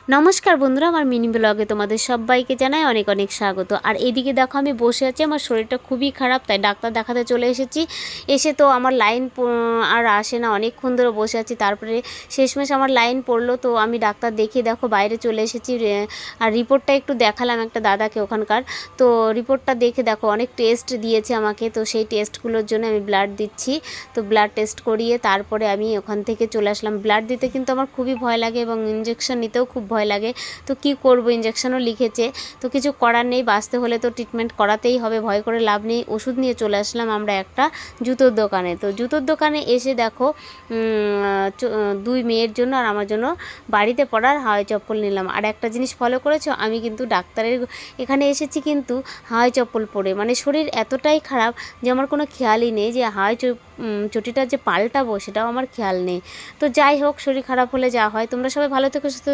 নমস্কার বন্ধুরা, আমার মিনি ব্লগে তোমাদের সবাইকে জানাই অনেক অনেক স্বাগত। আর এদিকে দেখো আমি বসে আছি, আমার শরীরটা খুবই খারাপ, তাই ডাক্তার দেখাতে চলে এসেছি। এসে তো আমার লাইন আর আসে না, অনেকক্ষণ ধরে বসে আছি। তারপরে শেষমেশ আমার লাইন পড়লো, তো আমি ডাক্তার দেখিয়ে দেখো বাইরে চলে এসেছি। আর রিপোর্টটা একটু দেখালাম একটা দাদাকে ওখানকার। তো রিপোর্টটা দেখে দেখো অনেক টেস্ট দিয়েছে আমাকে, তো সেই টেস্টগুলোর জন্য আমি ব্লাড দিচ্ছি। তো ব্লাড টেস্ট করিয়ে তারপরে আমি ওখান থেকে চলে আসলাম। ব্লাড দিতে কিন্তু আমার খুবই ভয় লাগে এবং ইঞ্জেকশন নিতেও খুব ভয় লাগে। তো কি করব, ইঞ্জেকশনও লিখেছে, তো কিছু করার নেই, বাঁচতে হলে তো ট্রিটমেন্ট করাতেই হবে, ভয় করে লাভ নেই। ওষুধ নিয়ে চলে আসলাম আমরা একটা জুতোর দোকানে। তো জুতোর দোকানে এসে দেখো দুই মেয়ের জন্য আর আমার জন্য বাড়িতে পরার হাওয়াই চপ্পল নিলাম। আর একটা জিনিস ফলো করেছো, আমি কিন্তু ডাক্তারের এখানে এসেছি কিন্তু হাওয়াই চপ্পল পরে, মানে শরীর এতটাই খারাপ যে আমার কোনো খেয়ালই নেই যে হাওয়াই চটিটা যে পাল্টাবো সেটাও আমার খেয়াল নেই। তো যাই হোক, শরীর খারাপ হলে যা হয়। তোমরা সবাই ভালো থেকো, সুস্থ